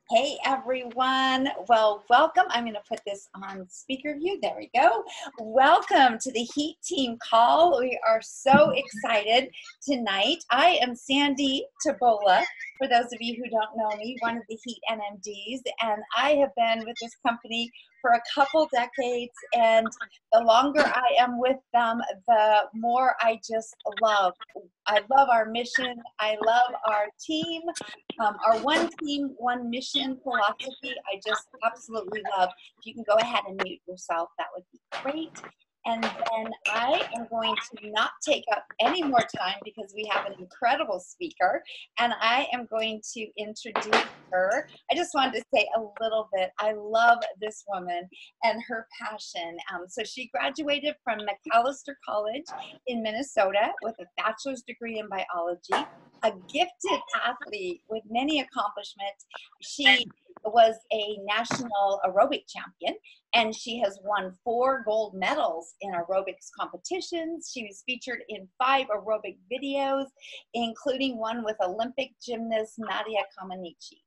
Hey everyone, well, welcome. I'm going to put this on speaker view. There we go. Welcome to the Heat Team call. We are so excited tonight. I am Sandy Tabola, for those of you who don't know me, one of the Heat NMDs, and I have been with this company for a couple decades, and the longer I am with them, the more I just love. I love our mission. I love our team. Our one team, one mission philosophy, I just absolutely love. If you can go ahead and mute yourself, that would be great. And then I am going to not take up any more time because we have an incredible speaker, and I am going to introduce her. I just wanted to say a little bit. I love this woman and her passion. So she graduated from Macalester College in Minnesota with a bachelor's degree in biology, a gifted athlete with many accomplishments. She was a national aerobic champion, and she has won 4 gold medals in aerobics competitions. She was featured in 5 aerobic videos, including one with Olympic gymnast Nadia Comaneci.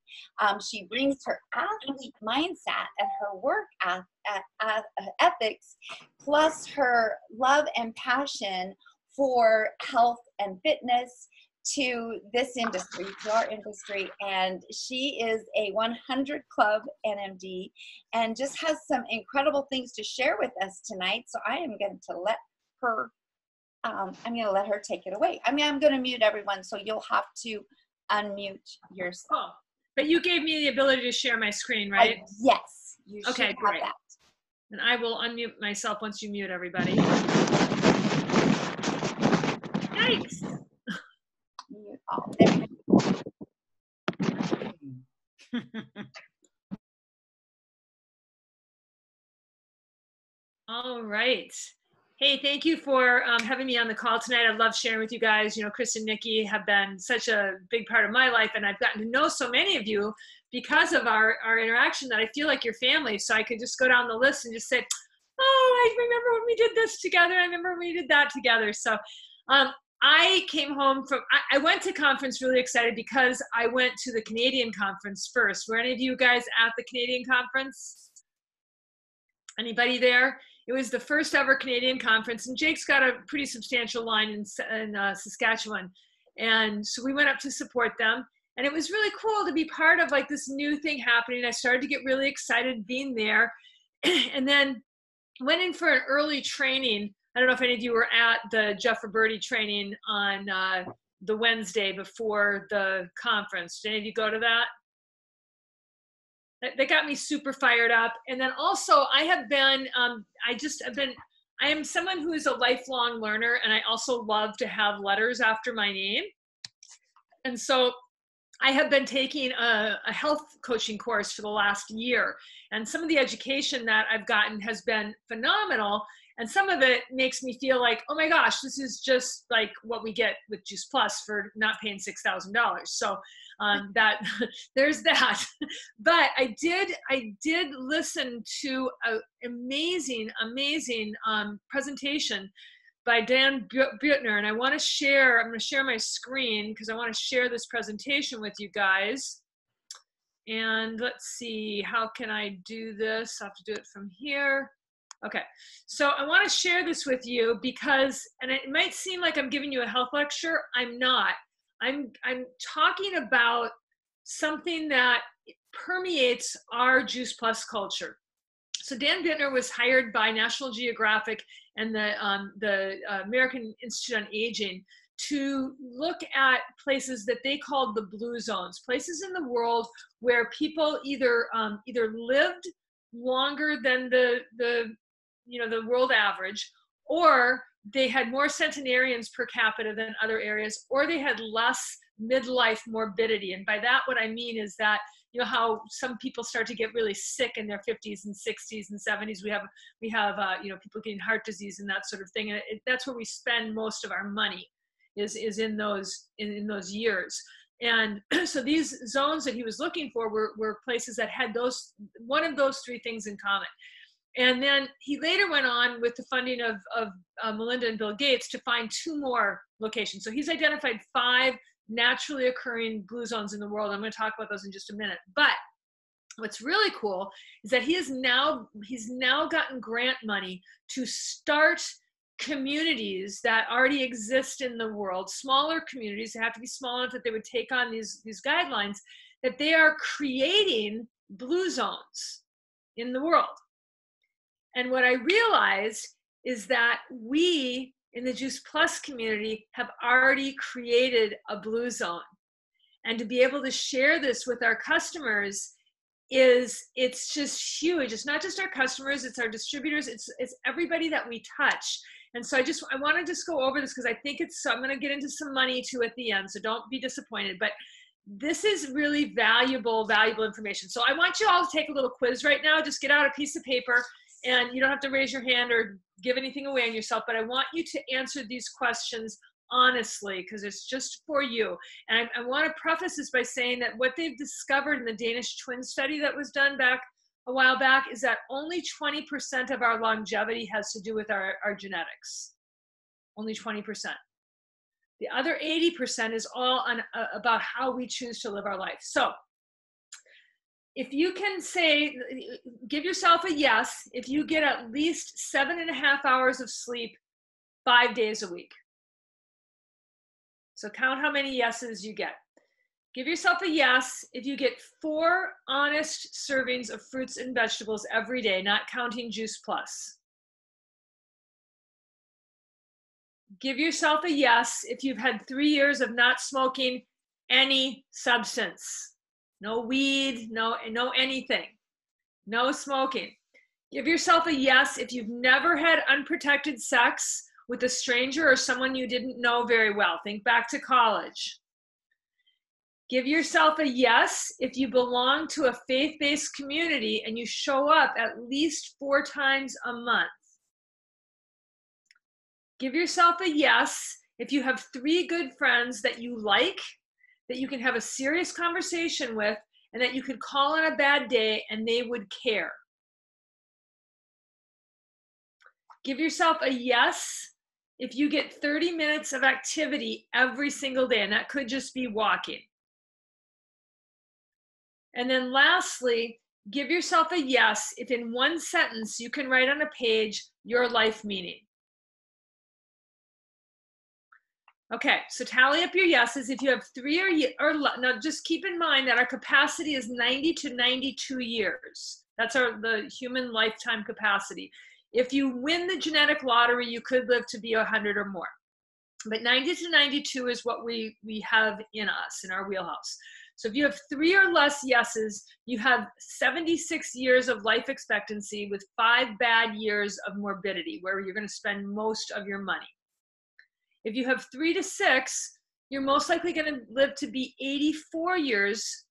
She brings her athlete mindset and her work ethics, plus her love and passion for health and fitness, to this industry, to our industry, and she is a 100 Club NMD and just has some incredible things to share with us tonight. So I am going to let her, take it away. I'm going to mute everyone, so you'll have to unmute yourself. Oh, but you gave me the ability to share my screen, right? Yes, you should okay, have great. that. And I will unmute myself once you mute everybody. Yikes. Mute all. There we go. All right. Hey, thank you for having me on the call tonight. I love sharing with you guys. You know, Chris and Nikki have been such a big part of my life, and I've gotten to know so many of you because of our interaction that I feel like you're family. So I could just go down the list and just say, oh, I remember when we did this together. I remember when we did that together. So I came home from, I went to conference really excited because I went to the Canadian conference first. Were any of you guys at the Canadian conference? Anybody there? It was the first ever Canadian conference, and Jake's got a pretty substantial line in Saskatchewan. And so we went up to support them, and it was really cool to be part of like this new thing happening. I started to get really excited being there, and then went in for an early training. I don't know if any of you were at the Jeff Roberti training on the Wednesday before the conference. Did any of you go to that? That got me super fired up. And then also I have been, I am someone who is a lifelong learner, and I also love to have letters after my name. And so I have been taking a health coaching course for the last year, and some of the education that I've gotten has been phenomenal. And some of it makes me feel like, oh my gosh, this is just like what we get with Juice Plus for not paying $6,000. So that there's that. But I did listen to an amazing presentation by Dan Buettner, and I want to share. I'm going to share my screen because I want to share this presentation with you guys. And let's see, how can I do this? I have to do it from here. Okay, so I want to share this with you because, and it might seem like I'm giving you a health lecture. I'm not. I'm talking about something that permeates our Juice Plus culture. So Dan Buettner was hired by National Geographic and the American Institute on Aging to look at places that they called the blue zones, places in the world where people either lived longer than the world average, or they had more centenarians per capita than other areas, or they had less midlife morbidity. And by that, what I mean is that, you know, how some people start to get really sick in their 50s and 60s and 70s. We have people getting heart disease and that sort of thing. And that's where we spend most of our money is in those years. And so these zones that he was looking for were places that had one of those 3 things in common. And then he later went on with the funding of Melinda and Bill Gates to find 2 more locations. So he's identified 5 naturally occurring blue zones in the world. I'm going to talk about those in just a minute. But What's really cool is that he's now gotten grant money to start communities that already exist in the world, smaller communities. They have to be small enough that they would take on these guidelines, that they are creating blue zones in the world. And what I realized is that we in the Juice Plus community have already created a blue zone. And to be able to share this with our customers it's just huge. It's not just our customers, it's our distributors, it's everybody that we touch. And so I want to just go over this because I think I'm going to get into some money too at the end, so don't be disappointed. But this is really valuable information. So I want you all to take a little quiz right now. Just get out a piece of paper, and you don't have to raise your hand or give anything away on yourself, but I want you to answer these questions honestly, because it's just for you. And I want to preface this by saying that what they've discovered in the Danish twin study that was done back a while back is that only 20% of our longevity has to do with our genetics. Only 20%. The other 80% is all about how we choose to live our life. So if you can say, give yourself a yes, if you get at least 7.5 hours of sleep 5 days a week. So count how many yeses you get. Give yourself a yes if you get 4 honest servings of fruits and vegetables every day, not counting Juice Plus. Give yourself a yes if you've had 3 years of not smoking any substance. No weed, no anything. No smoking. Give yourself a yes if you've never had unprotected sex with a stranger or someone you didn't know very well. Think back to college. Give yourself a yes if you belong to a faith-based community and you show up at least 4 times a month. Give yourself a yes if you have 3 good friends that you like, that you can have a serious conversation with, and that you could call on a bad day and they would care. Give yourself a yes if you get 30 minutes of activity every single day, and that could just be walking. And then lastly, give yourself a yes if in 1 sentence you can write on a page your life meaning. Okay, so tally up your yeses. If you have 3 or now just keep in mind that our capacity is 90 to 92 years. That's the human lifetime capacity. If you win the genetic lottery, you could live to be 100 or more. But 90 to 92 is what we have in us, in our wheelhouse. So if you have 3 or less yeses, you have 76 years of life expectancy with 5 bad years of morbidity, where you're going to spend most of your money. If you have 3 to 6, you're most likely going to live to be 84 years,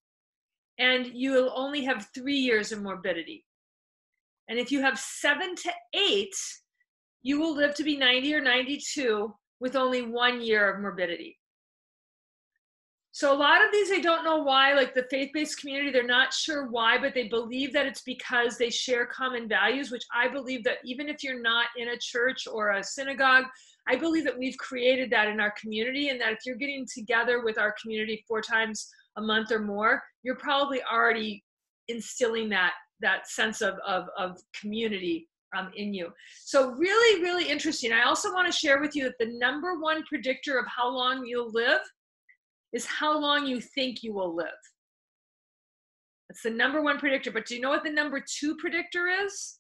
and you'll only have 3 years of morbidity. And if you have 7 to 8, you will live to be 90 or 92 with only 1 year of morbidity. So a lot of these, I don't know why, like the faith-based community, they're not sure why, but they believe that it's because they share common values, which I believe that even if you're not in a church or a synagogue, I believe that we've created that in our community, and that if you're getting together with our community 4 times a month or more, you're probably already instilling that sense of community in you. So really, really interesting. I also want to share with you that the #1 predictor of how long you'll live is how long you think you will live. That's the #1 predictor. But do you know what the #2 predictor is?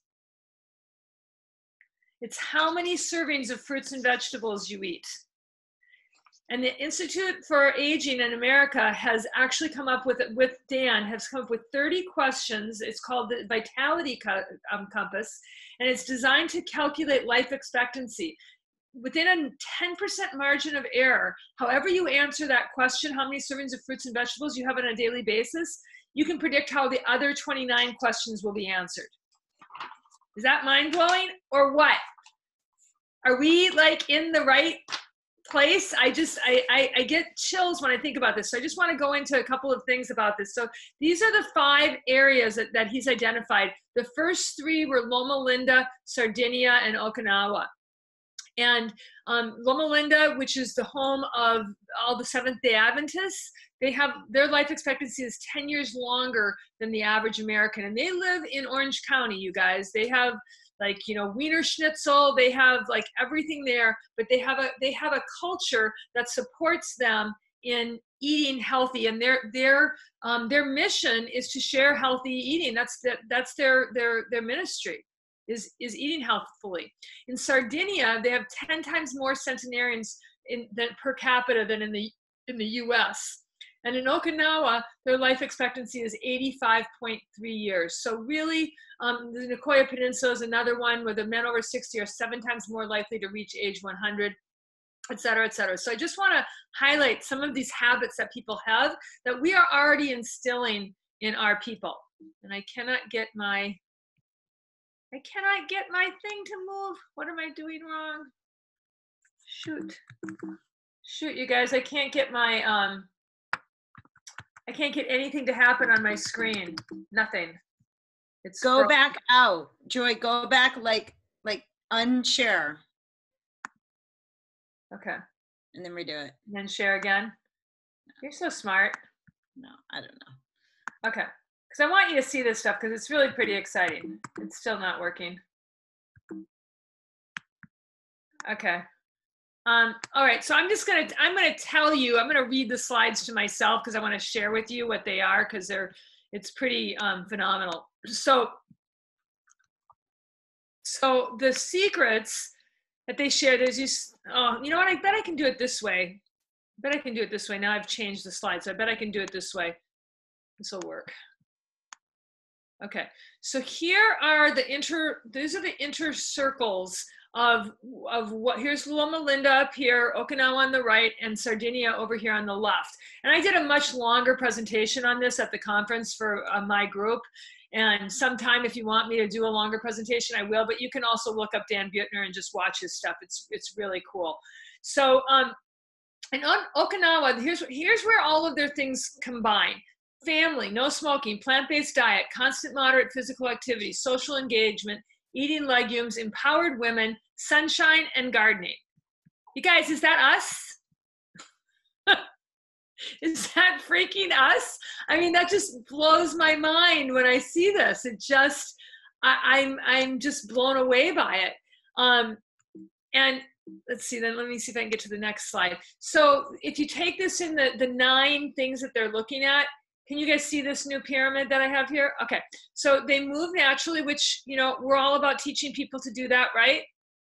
It's how many servings of fruits and vegetables you eat. And the Institute for Aging in America has actually come up with Dan, has come up with 30 questions. It's called the Vitality Compass, and it's designed to calculate life expectancy. Within a 10% margin of error, however you answer that question, how many servings of fruits and vegetables you have on a daily basis, you can predict how the other 29 questions will be answered. Is that mind-blowing or what? Are we like in the right place? I get chills when I think about this. So I just want to go into a couple of things about this. So these are the 5 areas that he's identified. The first 3 were Loma Linda, Sardinia, and Okinawa. And Loma Linda, which is the home of all the Seventh-day Adventists, their life expectancy is 10 years longer than the average American. And they live in Orange County, you guys. They have like, you know, Wiener Schnitzel, they have like everything there, but they have a culture that supports them in eating healthy, and their mission is to share healthy eating. That's their ministry, is eating healthfully. In Sardinia, they have 10 times more centenarians than per capita than in the US. And in Okinawa, their life expectancy is 85.3 years. So really, the Nicoya Peninsula is another one where the men over 60 are 7 times more likely to reach age 100, et cetera, et cetera. So I just want to highlight some of these habits that people have that we are already instilling in our people. And I cannot get my thing to move. What am I doing wrong? Shoot, you guys, I can't get my, I can't get anything to happen on my screen. Nothing. It's go back out, Joy. Go back, like unshare. Okay. And then redo it. And then share again. You're so smart. No, I don't know. Okay. Because I want you to see this stuff because it's really pretty exciting. It's still not working. Okay. All right, so I'm gonna tell you, I'm gonna read the slides to myself because I want to share with you what they are, because it's pretty phenomenal. So the secrets that they share, there's these, oh, you know what, I bet I can do it this way. Now I've changed the slide, so I bet I can do it this way. This will work. Okay, so here are these are the inner circles of what, here's Loma Linda up here, Okinawa on the right, and Sardinia over here on the left. And I did a much longer presentation on this at the conference for my group. And sometime if you want me to do a longer presentation, I will, but you can also look up Dan Buettner and just watch his stuff. It's really cool. So and on Okinawa, here's where all of their things combine. Family, no smoking, plant-based diet, constant moderate physical activity, social engagement, eating legumes, empowered women, sunshine, and gardening. You guys, is that us? Is that freaking us? I mean, that just blows my mind when I see this. It just, I'm just blown away by it. And let's see, then let me see if I can get to the next slide. So if you take this in the 9 things that they're looking at, can you guys see this new pyramid that I have here? Okay, so they move naturally, which, you know, we're all about teaching people to do that, right?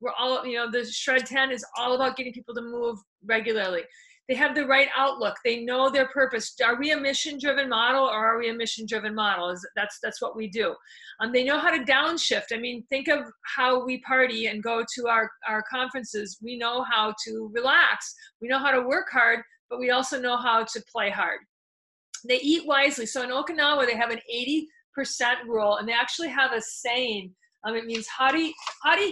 We're all, you know, the Shred 10 is all about getting people to move regularly. They have the right outlook. They know their purpose. Are we a mission-driven model, or are we a mission-driven model? That's what we do. They know how to downshift. I mean, think of how we party and go to our conferences. We know how to relax. We know how to work hard, but we also know how to play hard. They eat wisely. So in Okinawa, they have an 80% rule, and they actually have a saying. It means hari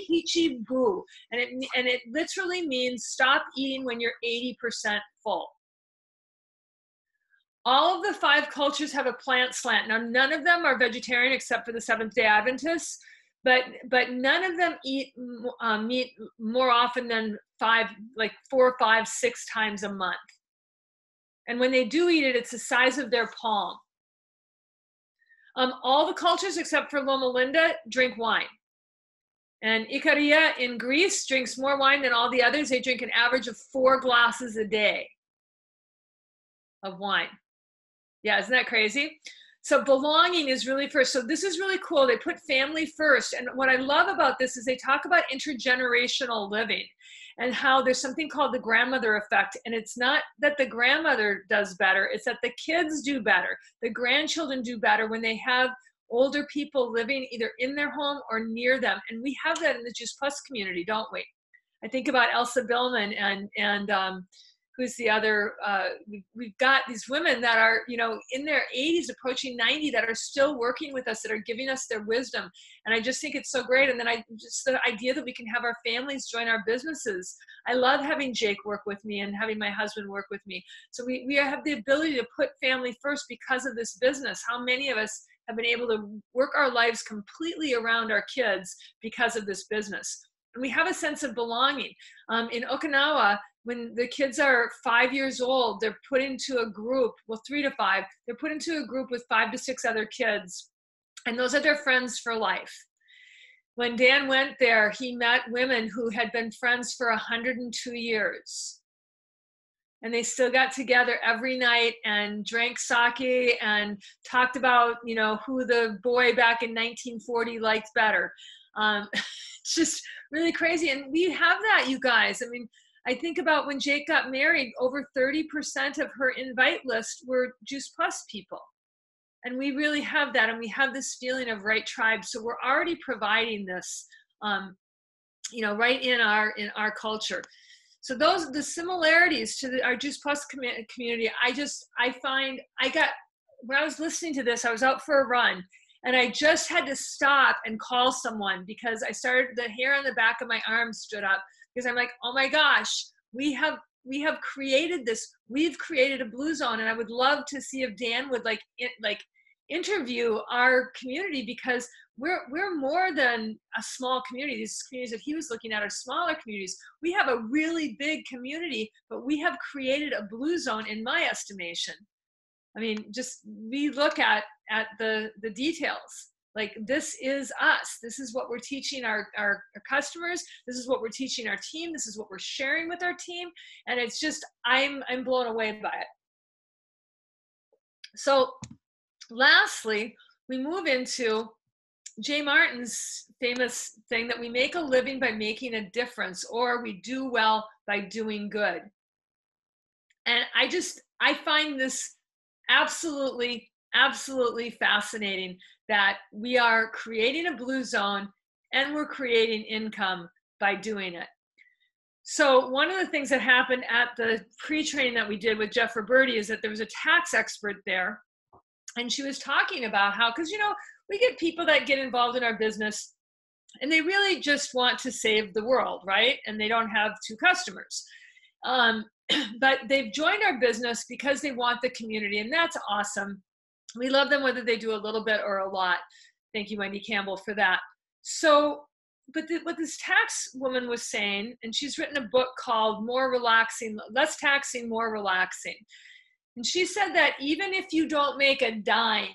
hichi bu, and it literally means stop eating when you're 80% full. All of the 5 cultures have a plant slant. Now, none of them are vegetarian except for the Seventh-day Adventists, but none of them eat meat more often than 4, 5, 6 times a month. And when they do eat it, it's the size of their palm. All the cultures except for Loma Linda drink wine. And Ikaria in Greece drinks more wine than all the others. They drink an average of 4 glasses a day of wine. Yeah, isn't that crazy? So belonging is really first. So this is really cool. They put family first. And what I love about this is they talk about intergenerational living and how there's something called the grandmother effect. And it's not that the grandmother does better, it's that the kids do better. The grandchildren do better when they have older people living either in their home or near them. And we have that in the Juice Plus community, don't we? I think about Elsa Billman and who's the other, we've got these women that are, you know, in their 80s, approaching 90, that are still working with us, that are giving us their wisdom. And I just think it's so great. And then the idea that we can have our families join our businesses. I love having Jake work with me and having my husband work with me. So we have the ability to put family first because of this business. How many of us have been able to work our lives completely around our kids because of this business? we have a sense of belonging. In Okinawa, when the kids are 5 years old, they're put into a group, well, 3 to 5, they're put into a group with 5 to 6 other kids, and those are their friends for life. When Dan went there, he met women who had been friends for 102 years. And they still got together every night and drank sake and talked about, you know, who the boy back in 1940 liked better. It's just really crazy. And we have that, you guys. I mean, I think about when Jake got married, over 30% of her invite list were Juice Plus people. And we really have that. And we have this feeling of right tribe. So we're already providing this, you know, right in our culture. So those are the similarities to our Juice Plus community. When I was listening to this, I was out for a run and I just had to stop and call someone because the hair on the back of my arm stood up because I'm like, oh my gosh, we have created this. We've created a blue zone, and I would love to see if Dan would interview our community, because we're more than a small community. These communities that he was looking at are smaller communities. We have a really big community, but we have created a blue zone in my estimation. I mean, just we look at the details. Like, this is us. This is what we're teaching our customers. This is what we're teaching our team. This is what we're sharing with our team. And it's just, I'm blown away by it. So lastly, we move into Jay Martin's famous thing that we make a living by making a difference, or we do well by doing good. And I find this absolutely fascinating, that we are creating a blue zone and we're creating income by doing it. So one of the things that happened at the pre-training that we did with Jeff Roberti is that there was a tax expert there, and she was talking about how, because, you know, we get people that get involved in our business and they really just want to save the world, right? And they don't have 2 customers. But they've joined our business because they want the community, and that's awesome. We love them whether they do a little bit or a lot. Thank you, Wendy Campbell, for that. So, but what this tax woman was saying, and she's written a book called Less Taxing, More Relaxing. And she said that even if you don't make a dime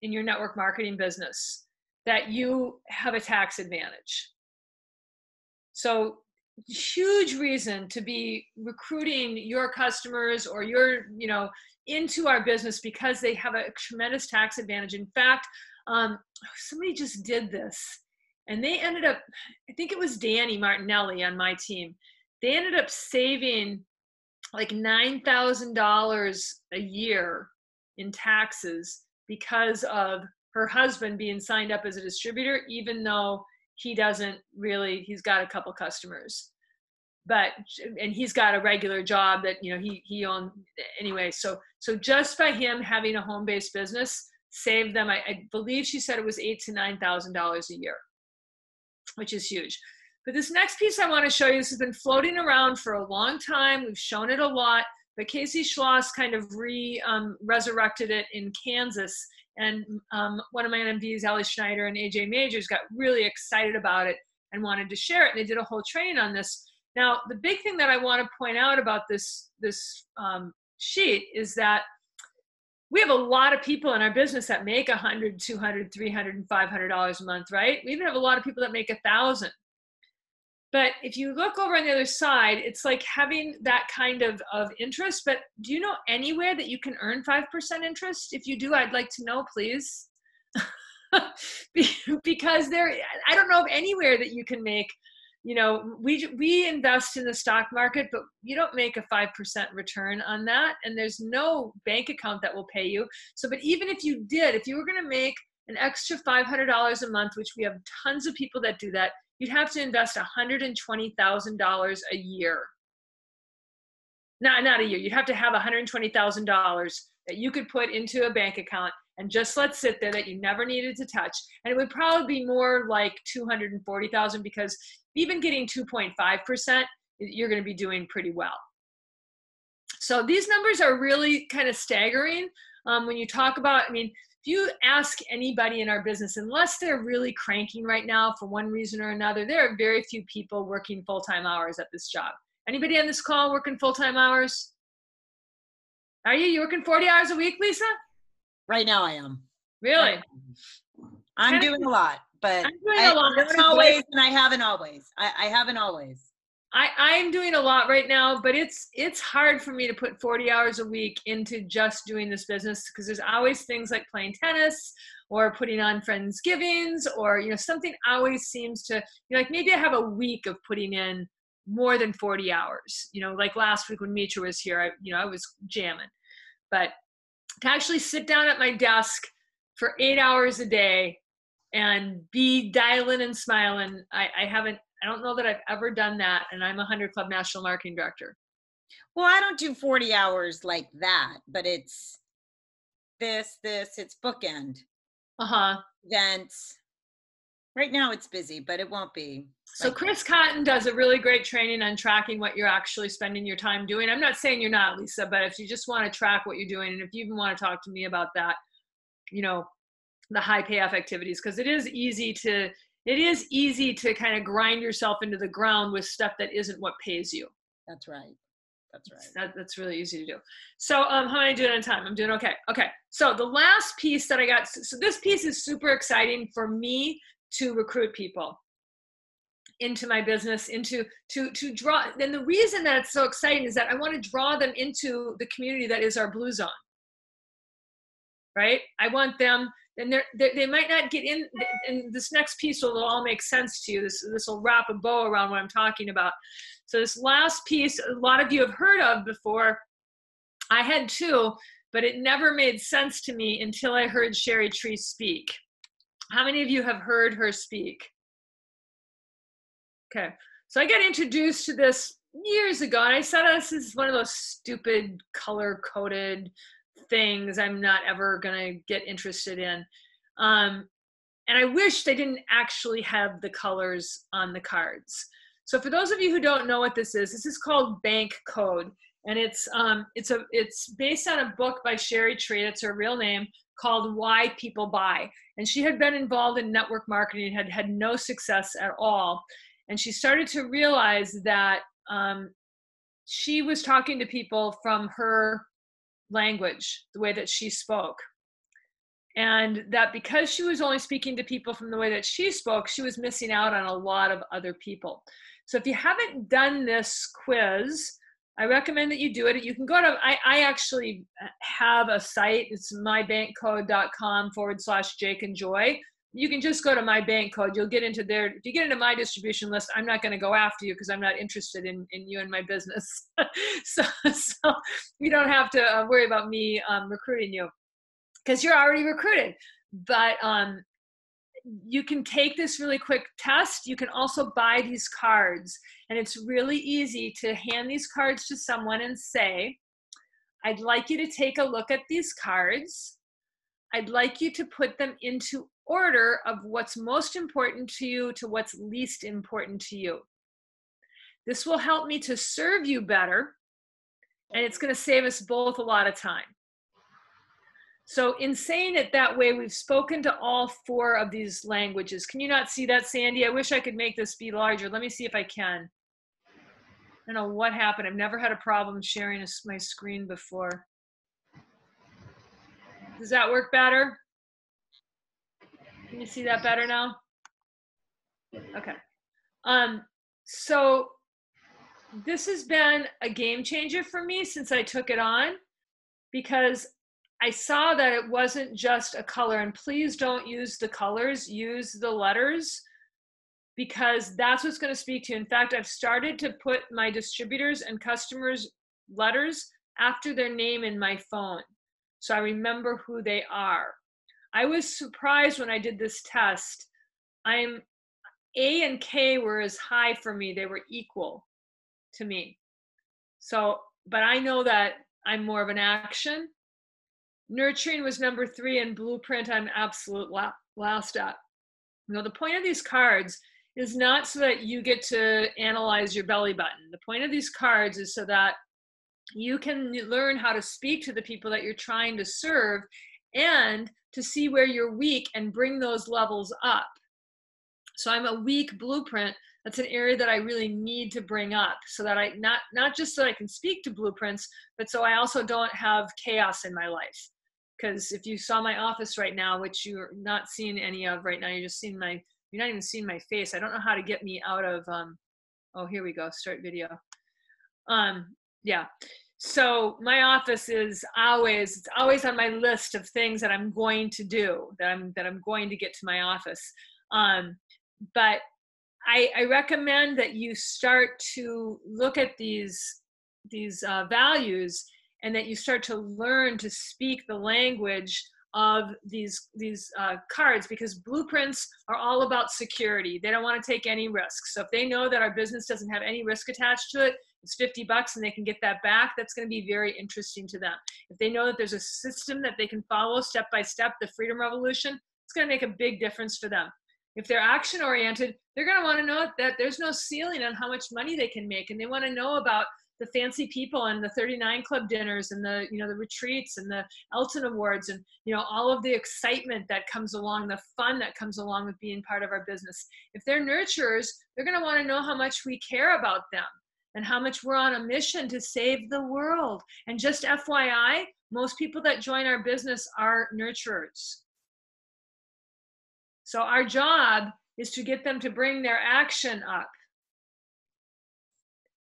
in your network marketing business, that you have a tax advantage. So huge reason to be recruiting your customers or into our business, because they have a tremendous tax advantage. In fact, somebody just did this, and they ended up, I think it was Danny Martinelli on my team, they ended up saving like $9,000 a year in taxes because of her husband being signed up as a distributor, even though he doesn't really, he's got a couple customers, and he's got a regular job that, you know, he owned anyway. So just by him having a home-based business saved them, I believe she said it was $8,000 to $9,000 a year, which is huge. But this next piece I want to show you, this has been floating around for a long time. We've shown it a lot, but Casey Schloss kind of resurrected it in Kansas. And one of my NMDs, Ellie Schneider and AJ Majors, got really excited about it and wanted to share it. And they did a whole training on this. Now, the big thing that I want to point out about this sheet is that we have a lot of people in our business that make $100, $200, $300, and $500 a month, right? We even have a lot of people that make $1,000. But if you look over on the other side, it's like having that kind of interest. But do you know anywhere that you can earn 5% interest? If you do, I'd like to know, please. Because I don't know of anywhere that you can make, you know, we invest in the stock market, but you don't make a 5% return on that. And there's no bank account that will pay you. So, but even if you did, if you were going to make an extra $500 a month, which we have tons of people that do that, you'd have to invest $120,000 a year. Not a year. You'd have to have $120,000 that you could put into a bank account and just let sit there, that you never needed to touch. And it would probably be more like $240,000, because even getting 2.5%, you're going to be doing pretty well. So these numbers are really kind of staggering when you talk about, I mean, you ask anybody in our business, unless they're really cranking right now for one reason or another, there are very few people working full-time hours at this job. Anybody on this call working full-time hours? Are you? You working 40 hours a week, Lisa? Right now I am. Really? I'm doing a lot, but I'm doing a lot. I don't always, and I haven't always. I haven't always. I'm doing a lot right now, but it's hard for me to put 40 hours a week into just doing this business, because there's always things like playing tennis or putting on Friendsgivings, or, you know, something always seems to, you know, like maybe I have a week of putting in more than 40 hours, you know, like last week when Mitra was here, I was jamming. But to actually sit down at my desk for 8 hours a day and be dialing and smiling, I don't know that I've ever done that, and I'm a 100 Club National Marketing Director. Well, I don't do 40 hours like that, but it's it's bookend. Events. Right now it's busy, but it won't be. So Chris Cotton does a really great training on tracking what you're actually spending your time doing. I'm not saying you're not, Lisa, but if you just want to track what you're doing, and if you even want to talk to me about that, you know, the high payoff activities, because it is easy to kind of grind yourself into the ground with stuff that isn't what pays you. That's right. That's really easy to do. So how am I doing on time? I'm doing okay. Okay. So the last piece that I got, so this piece is super exciting for me to recruit people into my business, to draw. And the reason that it's so exciting is that I want to draw them into the community that is our Blue Zone. Right? I want them, and they might not get in, and this next piece will all make sense to you. This will wrap a bow around what I'm talking about. So this last piece, a lot of you have heard of before. I had too, but it never made sense to me until I heard Sherry Tree speak. How many of you have heard her speak? Okay, so I got introduced to this years ago, and I said, oh, this is one of those stupid color-coded things I'm not ever gonna get interested in. And I wish they didn't actually have the colors on the cards. So for those of you who don't know what this is called bank code. And it's based on a book by Sherry Tree, that's her real name, called Why People Buy. And she had been involved in network marketing, had no success at all. And she started to realize that she was talking to people from her language, the way that she spoke. And that because she was only speaking to people from the way that she spoke, she was missing out on a lot of other people. So if you haven't done this quiz, I recommend that you do it. You can go to, I actually have a site. It's mybankcode.com/Jake and Joy. You can just go to my bank code. You'll get into there. If you get into my distribution list, I'm not going to go after you because I'm not interested in you and my business. so you don't have to worry about me recruiting you because you're already recruited. But you can take this really quick test. You can also buy these cards. And it's really easy to hand these cards to someone and say, I'd like you to take a look at these cards. I'd like you to put them into order of what's most important to you to what's least important to you. This will help me to serve you better, and it's going to save us both a lot of time. So in saying it that way, we've spoken to all 4 of these languages. Can you not see that, Sandy? I wish I could make this be larger. Let me see if I can. I don't know what happened. I've never had a problem sharing my screen before. Does that work better? Can you see that better now? Okay. So this has been a game changer for me since I took it on, because I saw that it wasn't just a color, and please don't use the colors, use the letters, because that's what's going to speak to you. In fact, I've started to put my distributors and customers' letters after their name in my phone, so I remember who they are. I was surprised when I did this test. A and K were as high for me. They were equal to me. So, but I know that I'm more of an action. Nurturing was number 3, and blueprint I'm absolute last at. You know, the point of these cards is not so that you get to analyze your belly button. The point of these cards is so that you can learn how to speak to the people that you're trying to serve and to see where you're weak and bring those levels up. So I'm a weak blueprint. That's an area that I really need to bring up, so that I not just so I can speak to blueprints, but so I also don't have chaos in my life. Because if you saw my office right now, which you're not seeing any of right now, you're just seeing you're not even seeing my face. I don't know how to get me out of, oh, here we go, start video. Yeah. So my office is always on my list of things that I'm going to do, that I'm going to get to my office. But I recommend that you start to look at these values, and that you start to learn to speak the language of these cards, because blueprints are all about security. They don't want to take any risks. So if they know that our business doesn't have any risk attached to it, it's $50 and they can get that back, that's going to be very interesting to them. If they know that there's a system that they can follow step by step, the freedom revolution, it's going to make a big difference for them. If they're action oriented, they're going to want to know that there's no ceiling on how much money they can make, and they want to know about the fancy people and the 39 Club dinners and the retreats and the Elton Awards and all of the excitement that comes along, the fun that comes along with being part of our business. If they're nurturers, they're going to want to know how much we care about them and how much we're on a mission to save the world. And just FYI, most people that join our business are nurturers. So our job is to get them to bring their action up.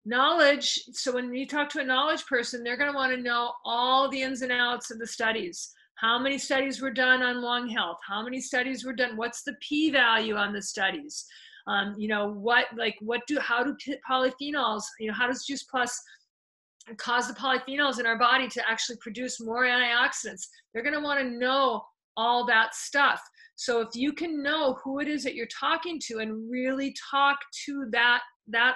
Knowledge, so when you talk to a knowledge person, they're going to want to know all the ins and outs of the studies. How many studies were done on lung health? How many studies were done? What's the p-value on the studies? How do polyphenols, how does Juice Plus cause the polyphenols in our body to actually produce more antioxidants? They're going to want to know all that stuff. So if you can know who it is that you're talking to and really talk to that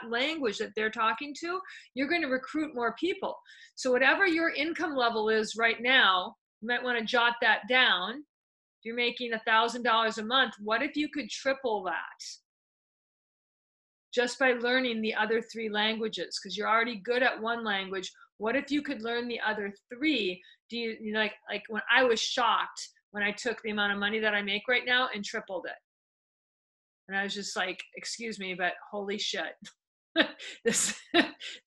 language that they're talking to, you're going to recruit more people. So whatever your income level is right now, you might want to jot that down. If you're making $1,000 a month, what if you could triple that just by learning the other 3 languages? Because you're already good at one language. What if you could learn the other 3? Do you like when I was shocked when I took the amount of money that I make right now and tripled it. And I was just like, excuse me, but holy shit, this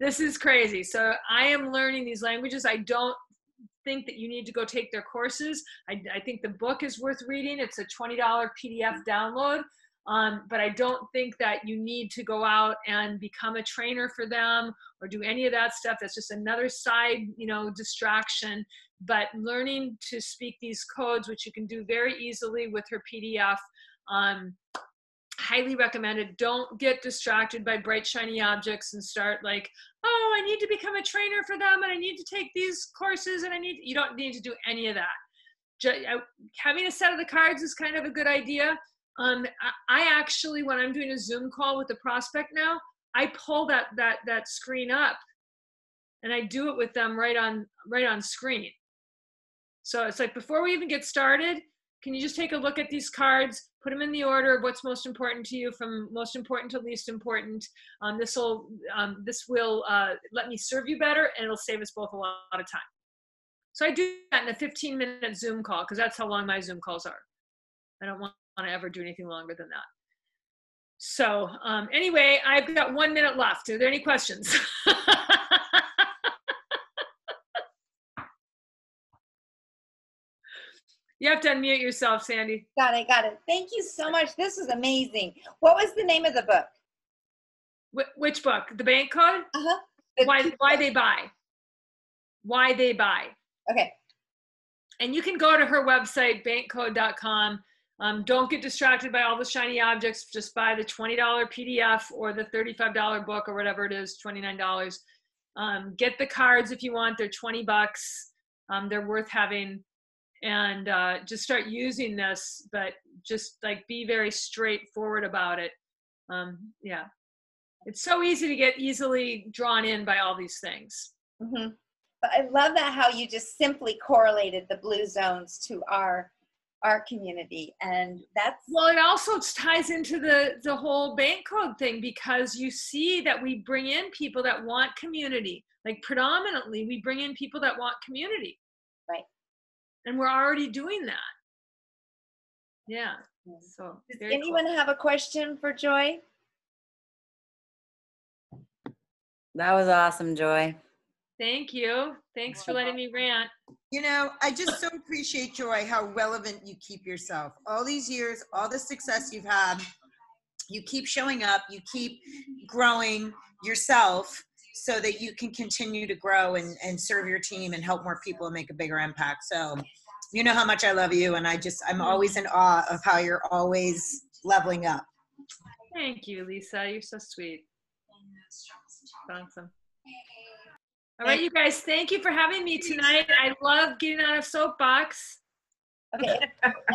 is crazy. So I am learning these languages. I don't think that you need to go take their courses. I think the book is worth reading. It's a $20 PDF download. But I don't think that you need to go out and become a trainer for them or do any of that stuff. That's just another side, distraction. But learning to speak these codes, which you can do very easily with her PDF, highly recommended. Don't get distracted by bright, shiny objects and start like, oh, I need to become a trainer for them and I need to take these courses and you don't need to do any of that. Having a set of the cards is kind of a good idea. I actually, when I'm doing a Zoom call with a prospect now, I pull that screen up and I do it with them right on screen. So it's like, before we even get started, can you just take a look at these cards, put them in the order of what's most important to you, from most important to least important. This will let me serve you better, and it'll save us both a lot of time. So I do that in a 15-minute Zoom call, because that's how long my Zoom calls are. I don't want to ever do anything longer than that. So anyway, I've got 1 minute left. Are there any questions? You have to unmute yourself, Sandy. Got it. Thank you so much. This is amazing. What was the name of the book? Which book? The Bank Code? Uh-huh. Why they buy. Why they buy. Okay. And you can go to her website, bankcode.com. Don't get distracted by all the shiny objects. Just buy the $20 PDF or the $35 book or whatever it is, $29. Get the cards if you want. They're $20. They're worth having. And just start using this, but just like be very straightforward about it. Yeah, it's so easy to get easily drawn in by all these things. Mm-hmm. But I love that how you just simply correlated the blue zones to our community, and that's well. It also ties into the whole bank code thing, because you see that we bring in people that want community. Like predominantly, we bring in people that want community. Right. And we're already doing that. Yeah. So does very anyone cool. have a question for Joy? That was awesome, Joy. Thank you. Thanks for letting me rant. You know, I just so appreciate, Joy, how relevant you keep yourself. All these years, all the success you've had, you keep showing up, you keep growing yourself so that you can continue to grow and serve your team and help more people and make a bigger impact. So you know how much I love you, and I'm always in awe of how you're always leveling up. Thank you, Lisa. You're so sweet. Awesome. All right, you guys, thank you for having me tonight. I love getting on a soapbox. Okay,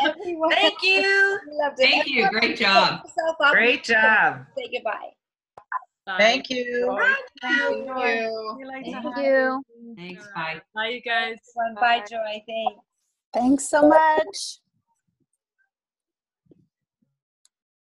everyone. Thank you. Thank you. Great job. Great job. Say goodbye. Bye. Thank you. Joy. Thank you. We like to Thank have you. Thanks. Bye. Bye, you guys. Bye, Joy. Thanks. Thanks so much.